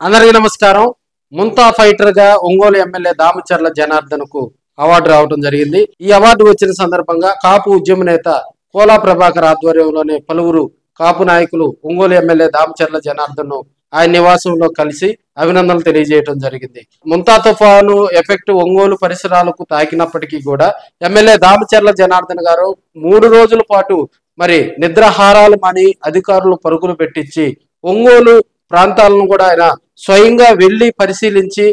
అందరికీ నమస్కారం. ముంతా ఫైటర్ గా ఒంగోలు ఎమ్మెల్యే దామచర్ల జనార్దన్ కు అవార్డు రావడం జరిగింది. ఈ అవార్డు వచ్చిన సందర్భంగా కాపు ఉద్యమ నేత కోలా ప్రభాకర్ ఆధ్వర్యంలోనే పలువురు కాపు నాయకులు ఒంగోలు ఎమ్మెల్యే దామచర్ల జనార్దన్ ను ఆయన నివాసంలో కలిసి అభినందనలు తెలియజేయడం జరిగింది. ముంతా తుఫాను ఎఫెక్ట్ ఒంగోలు పరిసరాలకు తాకినప్పటికీ కూడా ఎమ్మెల్యే దామచర్ల జనార్దన్ గారు 3 రోజుల పాటు మరి నిద్రాహారాలు మాని అధికారులు పరుగులు పెట్టించి ఒంగోలు ప్రాంతాలను కూడా ఆయన స్వయంగా వెళ్లి పరిశీలించి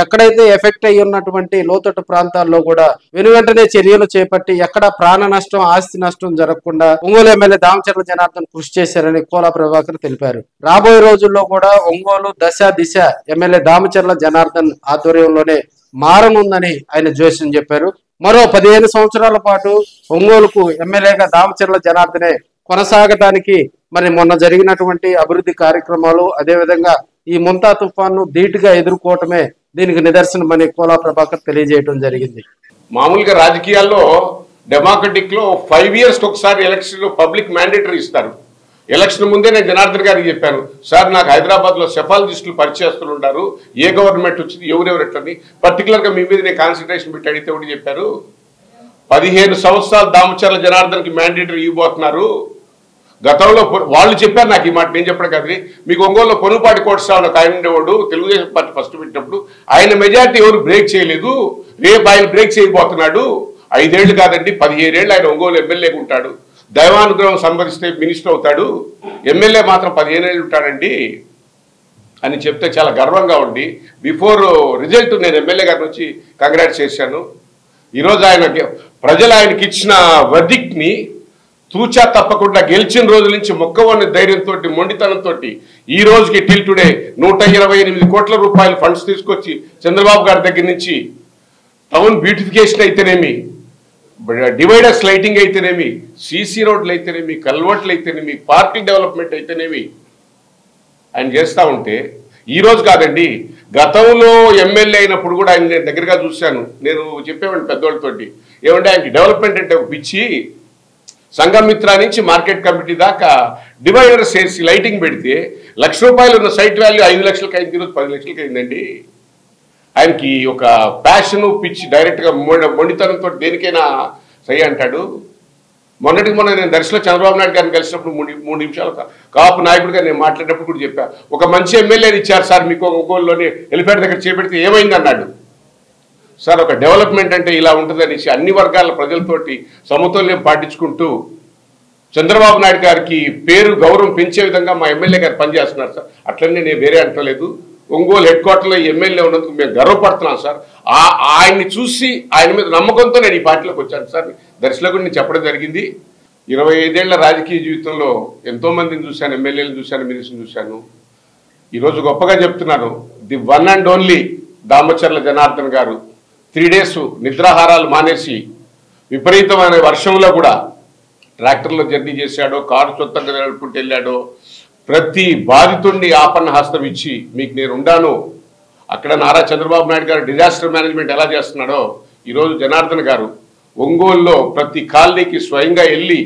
ఎక్కడైతే ఎఫెక్ట్ అయ్యి ఉన్నటువంటి లోతట్టు ప్రాంతాల్లో కూడా వెనువెంటనే చర్యలు చేపట్టి ఎక్కడ ప్రాణ నష్టం ఆస్తి నష్టం జరగకుండా ఒంగోలు ఎమ్మెల్యే దామచర్ల జనార్దన్ కృషి చేశారని కోలా ప్రభాకర్ తెలిపారు. రాబోయే రోజుల్లో కూడా ఒంగోలు దశ దిశ ఎమ్మెల్యే దామచర్ల జనార్దన్ ఆధ్వర్యంలోనే మారనుందని ఆయన జోస్యం చెప్పారు. మరో 15 సంవత్సరాల పాటు ఒంగోలుకు ఎమ్మెల్యేగా దామచర్ల జనార్దనే కొనసాగటానికి మరి మొన్న జరిగినటువంటి అభివృద్ధి కార్యక్రమాలు అదేవిధంగా ఈ ముంతా తుఫాను ధీటుగా ఎదుర్కోవటమే దీనికి నిదర్శనమని కోలా ప్రభాకర్ తెలియజేయడం జరిగింది. మామూలుగా రాజకీయాల్లో డెమోక్రటిక్ లో 5 years ఒకసారి ఎలక్షన్ లో పబ్లిక్ మ్యాండేటరీ ఇస్తారు. ఎలక్షన్ ముందే నేను జనార్దన్ గారికి చెప్పాను, సార్ నాకు హైదరాబాద్ లో సెఫాలజిస్టులు పరిచయస్తులు ఉన్నారు, ఏ గవర్నమెంట్ వచ్చింది ఎవరెవరు ఎట్లని పర్టికులర్ గా మీ మీద నేను కాన్సన్ట్రేషన్ పెట్టి అడిగితే ఒకటి చెప్పారు, 15 సంవత్సరాలు దామచర్ల జనార్దన్ కి మ్యాండేటరీ ఇవ్వబోతున్నారు. గతంలో వాళ్ళు చెప్పారు నాకు ఈ మాట, నేను చెప్పడం కాదు. మీకు ఒంగోలులో పొనుపాటి కోటేశ్వరరావు ఆయన ఉండేవాడు, తెలుగుదేశం పార్టీ ఫస్ట్ పెట్టినప్పుడు ఆయన మెజార్టీ ఎవరు బ్రేక్ చేయలేదు, రేపు ఆయన బ్రేక్ చేయబోతున్నాడు. 5 ఏళ్ళు కాదండి 17 ఏళ్ళు ఆయన ఒంగోలు ఎమ్మెల్యేగా ఉంటాడు, దైవానుగ్రహం సంపాదిస్తే మినిస్టర్ అవుతాడు, ఎమ్మెల్యే మాత్రం 15 ఏళ్ళు ఉంటాడండి అని చెప్తే చాలా గర్వంగా ఉండి బిఫోర్ రిజల్ట్ నేను ఎమ్మెల్యే గారిని వచ్చి కంగ్రాట్స్ చేశాను. ఈరోజు ప్రజలు ఆయనకి ఇచ్చిన వర్డిక్ట్ని తూచా తప్పకుండా గెలిచిన రోజుల నుంచి మొక్కవన్న ధైర్యంతో మొండితనంతో ఈ రోజుకి టిల్ టుడే 128 కోట్ల రూపాయల ఫండ్స్ తీసుకొచ్చి చంద్రబాబు గారి దగ్గర నుంచి టౌన్ బ్యూటిఫికేషన్ అయితేనేమి, డివైడర్స్ లైటింగ్ అయితేనేమి, సీసీ రోడ్లు అయితేనేమి, కల్వర్ట్లు అయితేనేమి, పార్కింగ్ డెవలప్మెంట్ అయితేనేమి ఆయన చేస్తూ ఉంటే ఈ రోజు కాదండి గతంలో ఎమ్మెల్యే అయినప్పుడు కూడా ఆయన నేను దగ్గరగా చూశాను. నేను చెప్పేవాడిని పెద్దవాళ్ళతోటి, ఏమంటే ఆయనకి డెవలప్మెంట్ అంటే పిచ్చి, సంఘమిత్ర నుంచి మార్కెట్ కమిటీ దాకా డివైడర్స్ వేసి లైటింగ్ పెడితే ₹1,00,000 ఉన్న సైట్ వాల్యూ 5 లక్షలకి అయింది, ఈరోజు 10 లక్షలకి అయిందండి. ఆయనకి ఒక ప్యాషను పిచ్చి డైరెక్ట్గా మొండితనంతో దేనికైనా సై అంటాడు. మొన్న నేను దర్శలో చంద్రబాబు నాయుడు గారిని కలిసినప్పుడు 3 నిమిషాలు కాపు నాయకుడిగా నేను మాట్లాడినప్పుడు కూడా చెప్పా, ఒక మంచి ఎమ్మెల్యేని ఇచ్చారు సార్ మీకు ఒంగోలులోని ఎలిఫెంట్ దగ్గర చేపెడితే ఏమైంది అన్నాడు. సార్ ఒక డెవలప్మెంట్ అంటే ఇలా ఉంటుందనేసి అన్ని వర్గాల ప్రజలతోటి సమతుల్యం పాటించుకుంటూ చంద్రబాబు నాయుడు గారికి పేరు గౌరవం పెంచే విధంగా మా ఎమ్మెల్యే గారు పనిచేస్తున్నారు సార్. అట్లనే నేను వేరే అంటలేదు, ఒంగోలు హెడ్ క్వార్టర్లో ఎమ్మెల్యే ఉన్నందుకు మేము గర్వపడుతున్నాం సార్. ఆయన్ని చూసి ఆయన మీద నమ్మకంతో నేను ఈ పార్టీలోకి వచ్చాను సార్. దర్శలో కూడా నేను చెప్పడం జరిగింది. 25 ఏళ్ల రాజకీయ జీవితంలో ఎంతో మందిని చూశాను, ఎమ్మెల్యేలు చూశాను, మినిస్టర్ని చూశాను. ఈరోజు గొప్పగా చెప్తున్నాను, the one and only Damacharla Janardhan గారు 3 days నిద్రాహారాలు మానేసి విపరీతమైన వర్షంలో కూడా ట్రాక్టర్లో జర్నీ చేశాడో, కారు సొంతంగా నడుపుకుంటూ వెళ్ళాడో, ప్రతి బాధితుడిని ఆపన్న హస్తం ఇచ్చి మీకు నేను ఉండాను. అక్కడ నారా చంద్రబాబు నాయుడు గారు డిజాస్టర్ మేనేజ్మెంట్ ఎలా చేస్తున్నాడో ఈరోజు జనార్దన్ గారు ఒంగోలులో ప్రతి కాలనీకి స్వయంగా వెళ్ళి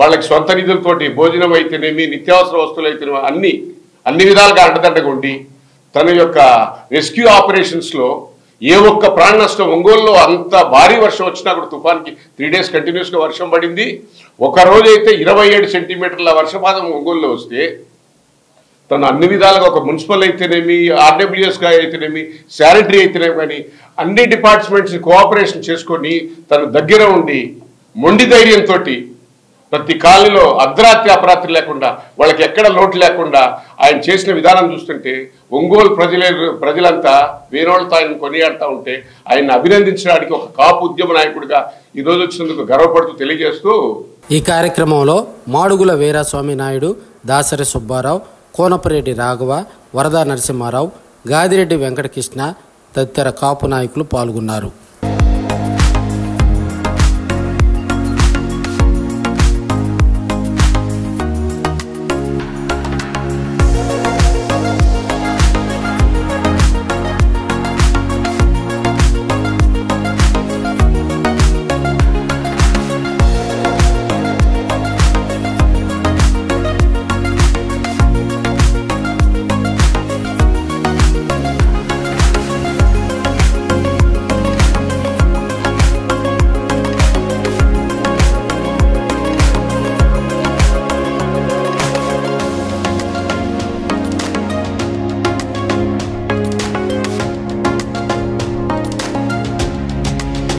వాళ్ళకి సొంత నిధులతోటి భోజనం అయితేనేమి, నిత్యావసర వస్తువులు అయితేనేమి అన్ని విధాలుగా అండదండగా ఉండి తన యొక్క రెస్క్యూ ఆపరేషన్స్లో ఏ ఒక్క ప్రాణ నష్టం ఒంగోలులో అంత భారీ వర్షం వచ్చినా కూడా తుఫాన్కి 3 days కంటిన్యూస్గా వర్షం పడింది. ఒక రోజైతే 27 సెంటీమీటర్ల వర్షపాతం ఒంగోలులో వస్తే తను అన్ని విధాలుగా ఒక మున్సిపల్ అయితేనేమి, ఆర్డబ్ల్యూఎస్గా అయితేనేమి, శానిటరీ అయితేనేమి కానీ అన్ని డిపార్ట్మెంట్స్ కోఆపరేషన్ చేసుకొని తన దగ్గర ఉండి మొండి ధైర్యంతో ప్రతి కాలనీలో అర్ధరాత్రి అపరాత్రి లేకుండా వాళ్ళకి ఎక్కడ లోటు లేకుండా ఆయన చేసిన విధానం చూస్తుంటే ఒంగోలు ప్రజలంతా వేరేవాళ్ళతో ఆయన కొనియాడుతూ ఉంటే ఆయన అభినందించడానికి ఒక కాపు ఉద్యమ నాయకుడిగా ఈరోజు వచ్చినందుకు గర్వపడుతూ తెలియజేస్తూ ఈ కార్యక్రమంలో మాడుగుల వీరాస్వామి నాయుడు, దాసరి సుబ్బారావు, కోనపరెడ్డి రాఘవ, వరదా నరసింహారావు, గాదిరెడ్డి వెంకటకృష్ణ తదితర కాపు నాయకులు పాల్గొన్నారు.